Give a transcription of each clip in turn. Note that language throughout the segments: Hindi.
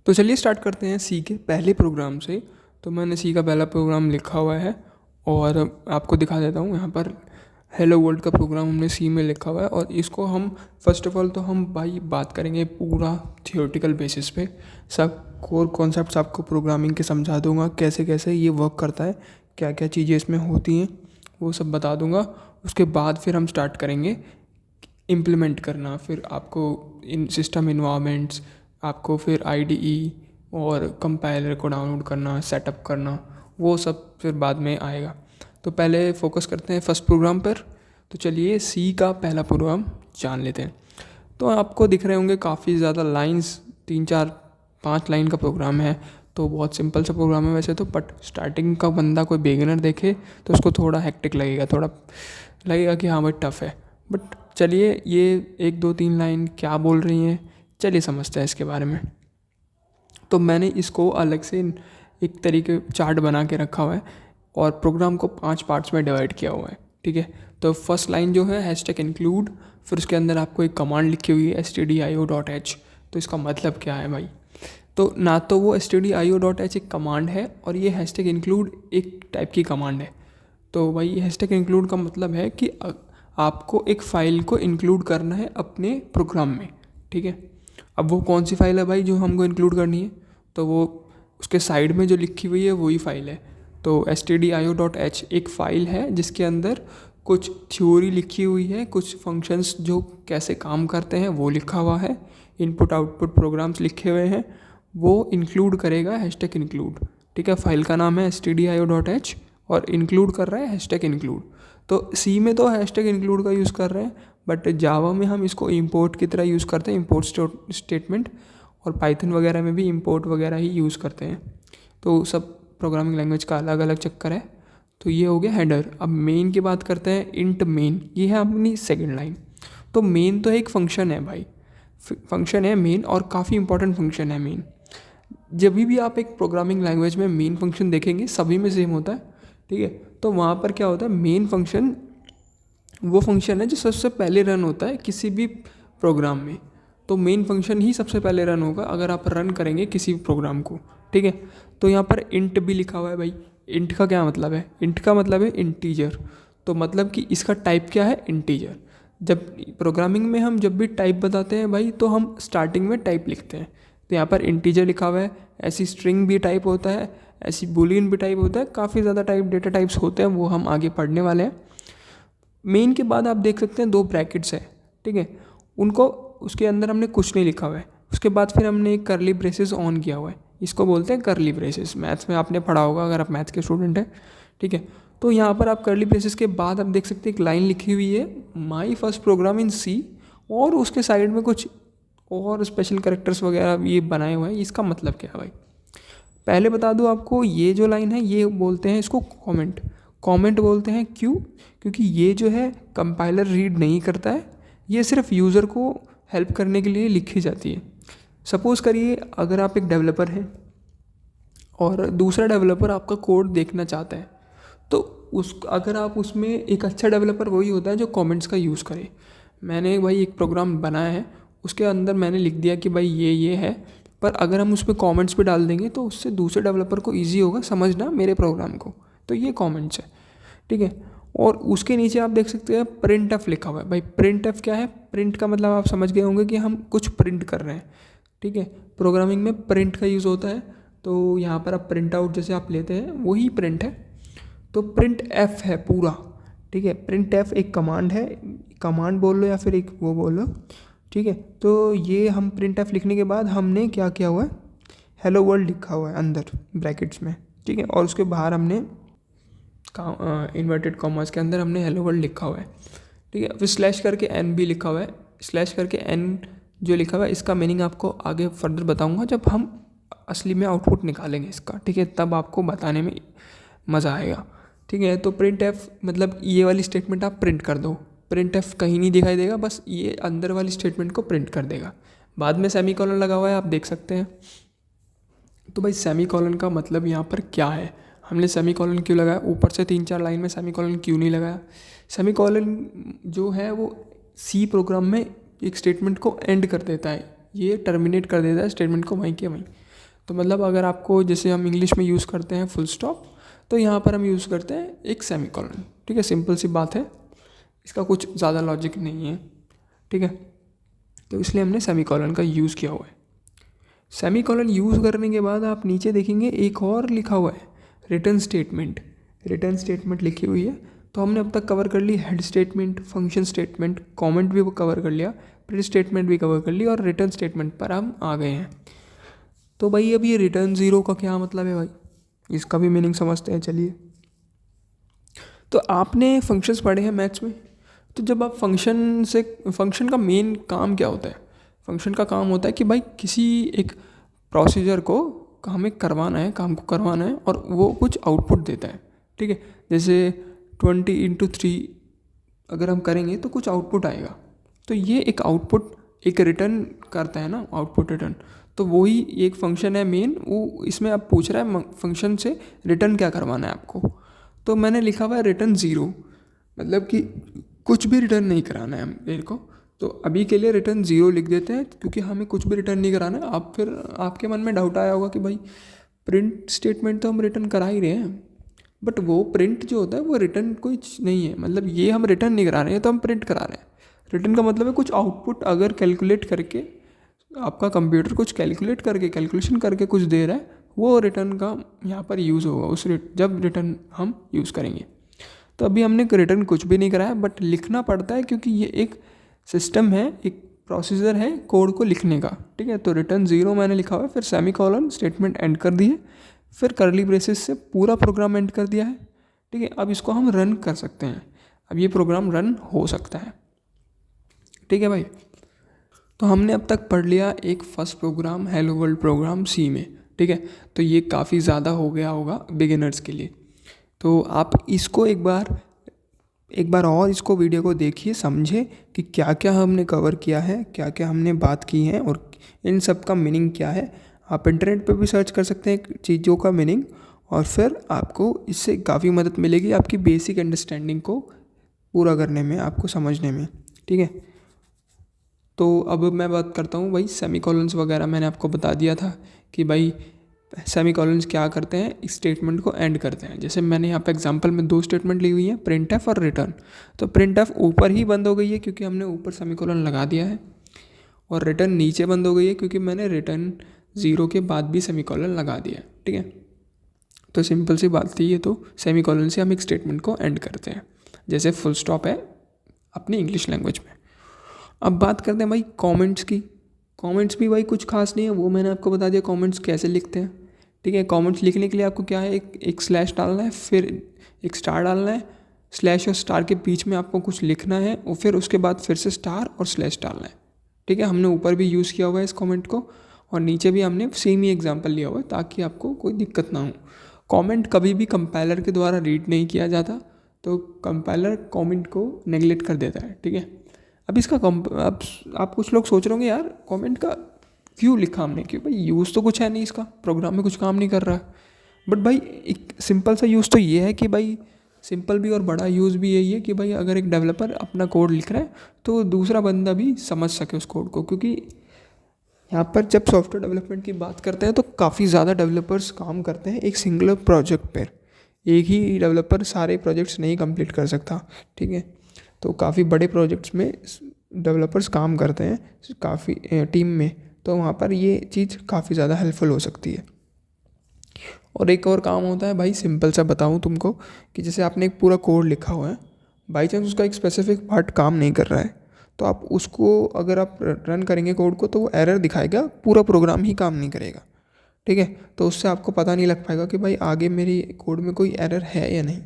तो चलिए स्टार्ट करते हैं सी के पहले प्रोग्राम से। तो मैंने सी का पहला प्रोग्राम लिखा हुआ है और आपको दिखा देता हूँ। यहाँ पर हेलो वर्ल्ड का प्रोग्राम हमने सी में लिखा हुआ है और इसको हम फर्स्ट ऑफ ऑल तो हम भाई बात करेंगे पूरा थियोरेटिकल बेसिस पे। सब कोर कॉन्सेप्ट्स आपको प्रोग्रामिंग के समझा दूंगा, कैसे कैसे ये वर्क करता है, क्या क्या चीज़ें इसमें होती हैं, वो सब बता दूंगा। उसके बाद फिर हम स्टार्ट करेंगे इम्प्लीमेंट करना। फिर आपको इन सिस्टम इन्वायरमेंट्स, आपको फिर आईडीई और कंपाइलर को डाउनलोड करना, सेटअप करना, वो सब फिर बाद में आएगा। तो पहले फोकस करते हैं फर्स्ट प्रोग्राम पर। तो चलिए सी का पहला प्रोग्राम जान लेते हैं। तो आपको दिख रहे होंगे काफ़ी ज़्यादा लाइंस, 3 4 5 लाइन का प्रोग्राम है। तो बहुत सिंपल सा प्रोग्राम है वैसे तो, बट स्टार्टिंग का बंदा कोई बिगिनर देखे तो उसको थोड़ा हेक्टिक लगेगा, थोड़ा लगेगा कि हाँ भाई टफ़ है। बट चलिए ये 1 2 3 लाइन क्या बोल रही हैं, चलिए समझते हैं इसके बारे में। तो मैंने इसको अलग से एक तरीके चार्ट बना के रखा हुआ है और प्रोग्राम को 5 पार्ट्स में डिवाइड किया हुआ है। ठीक है, तो फर्स्ट लाइन जो है हैशटैग इंक्लूड, फिर उसके अंदर आपको एक कमांड लिखी हुई है stdio.h। तो इसका मतलब क्या है भाई? तो ना तो वो stdio.h एक कमांड है और ये हैशटैग इंक्लूड एक टाइप की कमांड है। तो भाई हैशटैग इंक्लूड का मतलब है कि आपको एक फ़ाइल को इंक्लूड करना है अपने प्रोग्राम में। ठीक है, अब वो कौन सी फ़ाइल है भाई जो हमको इंक्लूड करनी है? तो वो उसके साइड में जो लिखी हुई है वही फ़ाइल है। तो stdio.h एक फ़ाइल है जिसके अंदर कुछ थ्योरी लिखी हुई है, कुछ फंक्शंस जो कैसे काम करते हैं वो लिखा हुआ है, इनपुट आउटपुट प्रोग्राम्स लिखे हुए हैं, वो इंक्लूड करेगा हैशटैग इंक्लूड। ठीक है, फाइल का नाम है stdio.h और इंक्लूड कर रहा है हैशटैग इंक्लूड। तो सी में तो हैशटैग इंक्लूड का यूज़ कर रहे हैं, बट जावा में हम इसको इंपोर्ट की तरह यूज़ करते हैं, इंपोर्ट स्टेटमेंट, और पाइथन वगैरह में भी इंपोर्ट वगैरह ही यूज़ करते हैं। तो सब प्रोग्रामिंग लैंग्वेज का अलग अलग चक्कर है। तो ये हो गया हेडर। अब मेन की बात करते हैं, इंट मेन, ये है अपनी सेकेंड लाइन। तो मेन तो एक फंक्शन है भाई, फंक्शन है मेन और काफ़ी इंपॉर्टेंट फंक्शन है मेन। जब भी आप एक प्रोग्रामिंग लैंग्वेज में मेन फंक्शन देखेंगे सभी में सेम होता है। ठीक है, तो वहाँ पर क्या होता है, मेन फंक्शन वो फंक्शन है जो सबसे पहले रन होता है किसी भी प्रोग्राम में। तो मेन फंक्शन ही सबसे पहले रन होगा अगर आप रन करेंगे किसी भी प्रोग्राम को। ठीक है, तो यहाँ पर इंट भी लिखा हुआ है भाई। इंट का क्या मतलब है? इंट का मतलब है इंटीजर। तो मतलब कि इसका टाइप क्या है? इंटीजर। जब प्रोग्रामिंग में हम जब भी टाइप बताते हैं भाई तो हम स्टार्टिंग में टाइप लिखते हैं। तो यहाँ पर इंटीजर लिखा हुआ है। ऐसी स्ट्रिंग भी टाइप होता है, ऐसी बुलियन भी टाइप होता है, काफ़ी ज़्यादा टाइप डेटा टाइप्स होते हैं, वो हम आगे पढ़ने वाले हैं। मेन के बाद आप देख सकते हैं 2 ब्रैकेट्स है। ठीक है, उनको उसके अंदर हमने कुछ नहीं लिखा हुआ है। उसके बाद फिर हमने एक करली ब्रेसेस ऑन किया हुआ है, इसको बोलते हैं करली ब्रेसेस। मैथ्स में आपने पढ़ा होगा अगर आप मैथ्स के स्टूडेंट हैं। ठीक है, तो यहाँ पर आप करली ब्रेसेस के बाद आप देख सकते हैं एक लाइन लिखी हुई है, माई फर्स्ट प्रोग्राम इन सी, और उसके साइड में कुछ और स्पेशल कैरेक्टर्स वगैरह ये बनाए हुए हैं। इसका मतलब क्या है भाई? पहले बता दूं आपको, ये जो लाइन है ये बोलते हैं इसको कमेंट। कमेंट बोलते हैं क्यों? क्योंकि ये जो है कंपाइलर रीड नहीं करता है, ये सिर्फ यूज़र को हेल्प करने के लिए लिखी जाती है। सपोज़ करिए अगर आप एक डेवलपर हैं और दूसरा डेवलपर आपका कोड देखना चाहता है, तो अगर आप उसमें, एक अच्छा डेवलपर वही होता है जो कमेंट्स का यूज़ करे। मैंने भाई एक प्रोग्राम बनाया है, उसके अंदर मैंने लिख दिया कि भाई ये है, पर अगर हम उसमें कमेंट्स भी डाल देंगे तो उससे दूसरे डेवलपर को ईजी होगा समझना मेरे प्रोग्राम को। तो ये कमेंट्स है। ठीक है, और उसके नीचे आप देख सकते हैं प्रिंट एफ लिखा हुआ है। भाई प्रिंट एफ क्या है? प्रिंट का मतलब आप समझ गए होंगे कि हम कुछ प्रिंट कर रहे हैं। ठीक है, प्रोग्रामिंग में प्रिंट का यूज़ होता है। तो यहाँ पर आप प्रिंट आउट जैसे आप लेते हैं वही प्रिंट है। तो प्रिंट एफ है पूरा। ठीक है, प्रिंट एफ एक कमांड है, कमांड बोल लो या फिर एक वो बोल लो। ठीक है, तो ये हम प्रिंट एफ लिखने के बाद हमने क्या किया हुआ है, हेलो वर्ल्ड लिखा हुआ है अंदर ब्रैकेट्स में। ठीक है, और उसके बाहर हमने इन्वर्टेड कॉमर्स के अंदर हमने हेलो वर्ल्ड लिखा हुआ है। ठीक है, फिर स्लैश करके एन भी लिखा हुआ है। स्लैश करके एन जो लिखा हुआ है इसका मीनिंग आपको आगे फर्दर बताऊंगा जब हम असली में आउटपुट निकालेंगे इसका। ठीक है, तब आपको बताने में मज़ा आएगा। ठीक है, तो प्रिंट एफ मतलब ये वाली स्टेटमेंट आप प्रिंट कर दो। प्रिंट एफ कहीं नहीं दिखाई देगा, बस ये अंदर वाली स्टेटमेंट को प्रिंट कर देगा। बाद में सेमीकोलन लगा हुआ है, आप देख सकते हैं। तो भाई सेमीकोलन का मतलब यहाँ पर क्या है? हमने सेमीकोलन क्यों लगाया? ऊपर से 3 4 लाइन में सेमीकोलन क्यों नहीं लगाया? सेमीकोलन जो है वो सी प्रोग्राम में एक स्टेटमेंट को एंड कर देता है, ये टर्मिनेट कर देता है स्टेटमेंट को वहीं के वहीं। तो मतलब अगर आपको, जैसे हम इंग्लिश में यूज़ करते हैं फुल स्टॉप, तो यहाँ पर हम यूज़ करते हैं एक सेमीकोलन। ठीक है, सिंपल सी बात है, इसका कुछ ज़्यादा लॉजिक नहीं है। ठीक है, तो इसलिए हमने सेमीकोलन का यूज़ किया हुआ है। सेमीकोलन यूज़ करने के बाद आप नीचे देखेंगे एक और लिखा हुआ है, रिटर्न स्टेटमेंट। रिटर्न स्टेटमेंट लिखी हुई है। तो हमने अब तक कवर कर ली head statement, function statement, comment भी कवर कर लिया, प्रिंट स्टेटमेंट भी कवर कर ली, और रिटर्न स्टेटमेंट पर हम आ गए हैं। तो भाई अब ये रिटर्न ज़ीरो का क्या मतलब है भाई, इसका भी मीनिंग समझते हैं, चलिए। तो आपने फंक्शंस पढ़े हैं मैथ्स में, तो जब आप फंक्शन का मेन काम क्या होता है? फंक्शन का काम होता है कि भाई किसी एक प्रोसीजर को हमें करवाना है, काम को करवाना है, और वो कुछ आउटपुट देता है। ठीक है, जैसे 20×3 अगर हम करेंगे तो कुछ आउटपुट आएगा। तो ये एक आउटपुट एक रिटर्न करता है ना, आउटपुट रिटर्न। तो वही एक फंक्शन है मेन, वो इसमें आप पूछ रहा है फंक्शन से रिटर्न क्या करवाना है आपको। तो मैंने लिखा हुआ है रिटर्न ज़ीरो, मतलब कि कुछ भी रिटर्न नहीं कराना है मेरे को। तो अभी के लिए रिटर्न ज़ीरो लिख देते हैं, क्योंकि हमें कुछ भी रिटर्न नहीं कराना है। आप फिर आपके मन में डाउट आया होगा कि भाई प्रिंट स्टेटमेंट तो हम रिटर्न करा ही रहे हैं, बट वो प्रिंट जो होता है वो रिटर्न कुछ नहीं है, मतलब ये हम रिटर्न नहीं करा रहे हैं, तो हम प्रिंट करा रहे हैं। रिटर्न का मतलब है कुछ आउटपुट अगर कैलकुलेट करके, आपका कंप्यूटर कुछ कैलकुलेट करके, कैलकुलेशन करके कुछ दे रहा है, वो रिटर्न का यहाँ पर यूज़ होगा जब रिटर्न हम यूज़ करेंगे। तो अभी हमने रिटर्न कुछ भी नहीं कराया, बट लिखना पड़ता है क्योंकि ये एक सिस्टम है, एक प्रोसीजर है कोड को लिखने का। ठीक है, तो रिटर्न ज़ीरो मैंने लिखा हुआ है, फिर सेमीकोलन स्टेटमेंट एंड कर दिए, फिर करली ब्रेसेस से पूरा प्रोग्राम एंड कर दिया है। ठीक है, अब इसको हम रन कर सकते हैं, अब ये प्रोग्राम रन हो सकता है। ठीक है भाई, तो हमने अब तक पढ़ लिया एक first program, hello world program C में। ठीक है, तो ये काफ़ी ज़्यादा हो गया होगा बिगिनर्स के लिए। तो आप इसको एक बार और इसको वीडियो को देखिए, समझे कि क्या क्या हमने कवर किया है, क्या क्या हमने बात की है, और इन सब का मीनिंग क्या है। आप इंटरनेट पे भी सर्च कर सकते हैं चीज़ों का मीनिंग, और फिर आपको इससे काफ़ी मदद मिलेगी आपकी बेसिक अंडरस्टैंडिंग को पूरा करने में, आपको समझने में। ठीक है, तो अब मैं बात करता हूँ भाई सेमीकोलन्स वगैरह। मैंने आपको बता दिया था कि भाई सेमीकोलन्स क्या करते हैं, इस स्टेटमेंट को एंड करते हैं। जैसे मैंने यहाँ पे एग्जांपल में 2 स्टेटमेंट ली हुई हैं, प्रिंट एफ और रिटर्न। तो प्रिंट एफ ऊपर ही बंद हो गई है क्योंकि हमने ऊपर सेमीकोलन लगा दिया है, और रिटर्न नीचे बंद हो गई है क्योंकि मैंने रिटर्न ज़ीरो के बाद भी सेमीकोलन लगा दिया है। ठीक है, तो सिंपल सी बात थी ये। तो सेमीकोलन से हम एक स्टेटमेंट को एंड करते हैं, जैसे फुल स्टॉप है अपनी इंग्लिश लैंग्वेज में। अब बात करते हैं भाई कमेंट्स की। कमेंट्स भी भाई कुछ खास नहीं है, वो मैंने आपको बता दिया कमेंट्स कैसे लिखते हैं। ठीक है, कमेंट्स लिखने के लिए आपको क्या है, एक स्लैश डालना है, फिर एक स्टार डालना है, स्लैश और स्टार के बीच में आपको कुछ लिखना है, और फिर उसके बाद फिर से स्टार और स्लैश डालना है। ठीक है, हमने ऊपर भी यूज़ किया हुआ है इस कमेंट को, और नीचे भी हमने सेम ही एग्जाम्पल लिया हुआ है ताकि आपको कोई दिक्कत ना हो। कमेंट कभी भी कंपाइलर के द्वारा रीड नहीं किया जाता, तो कंपाइलर कमेंट को नेगलेक्ट कर देता है। ठीक है, अब इसका अब आप कुछ लोग सोच रहे होंगे यार कमेंट का क्यों लिखा हमने, क्यों भाई यूज़ तो कुछ है नहीं इसका, प्रोग्राम में कुछ काम नहीं कर रहा है। बट भाई एक सिंपल सा यूज़ तो ये है कि भाई सिंपल भी और बड़ा यूज़ भी यही है कि भाई अगर एक डेवलपर अपना कोड लिख रहा है तो दूसरा बंदा भी समझ सके उस कोड को। क्योंकि यहाँ पर जब सॉफ्टवेयर डेवलपमेंट की बात करते हैं तो काफ़ी ज़्यादा डेवलपर्स काम करते हैं एक सिंगल प्रोजेक्ट पर। एक ही डेवलपर सारे प्रोजेक्ट्स नहीं कंप्लीट कर सकता। ठीक है, तो काफ़ी बड़े प्रोजेक्ट्स में डेवलपर्स काम करते हैं काफ़ी टीम में, तो वहाँ पर ये चीज़ काफ़ी ज़्यादा हेल्पफुल हो सकती है। और एक और काम होता है भाई, सिंपल सा बताऊँ तुमको, कि जैसे आपने एक पूरा कोड लिखा हुआ है, बाई चांस उसका एक स्पेसिफिक पार्ट काम नहीं कर रहा है, तो आप उसको अगर आप रन करेंगे कोड को तो वो एरर दिखाएगा, पूरा प्रोग्राम ही काम नहीं करेगा। ठीक है, तो उससे आपको पता नहीं लग पाएगा कि भाई आगे मेरी कोड में कोई एरर है या नहीं।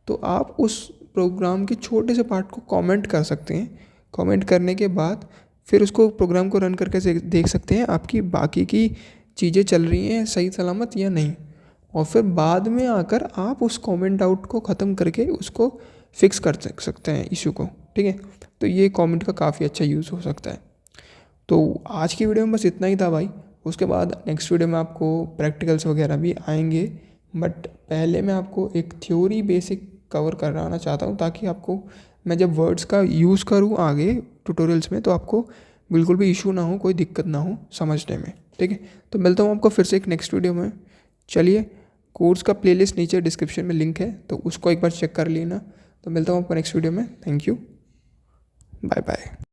तो आप उस प्रोग्राम के छोटे से पार्ट को कमेंट कर सकते हैं। कमेंट करने के बाद फिर उसको प्रोग्राम को रन करके देख सकते हैं आपकी बाकी की चीज़ें चल रही हैं सही सलामत या नहीं, और फिर बाद में आकर आप उस कमेंट आउट को ख़त्म करके उसको फिक्स कर सकते हैं इशू को। ठीक है, तो ये कमेंट का काफ़ी अच्छा यूज़ हो सकता है। तो आज की वीडियो में बस इतना ही था भाई। उसके बाद नेक्स्ट वीडियो में आपको प्रैक्टिकल्स वगैरह भी आएंगे, बट पहले मैं आपको एक थ्योरी बेसिक कवर कराना चाहता हूँ ताकि आपको मैं जब वर्ड्स का यूज़ करूँ आगे ट्यूटोरियल्स में तो आपको बिल्कुल भी इशू ना हो, कोई दिक्कत ना हो समझने में, ठीक है। तो मिलता हूँ आपको फिर से एक नेक्स्ट वीडियो में। चलिए, कोर्स का प्लेलिस्ट नीचे डिस्क्रिप्शन में लिंक है, तो उसको एक बार चेक कर लेना। तो मिलता हूँ आपको नेक्स्ट वीडियो में। Thank you, bye bye.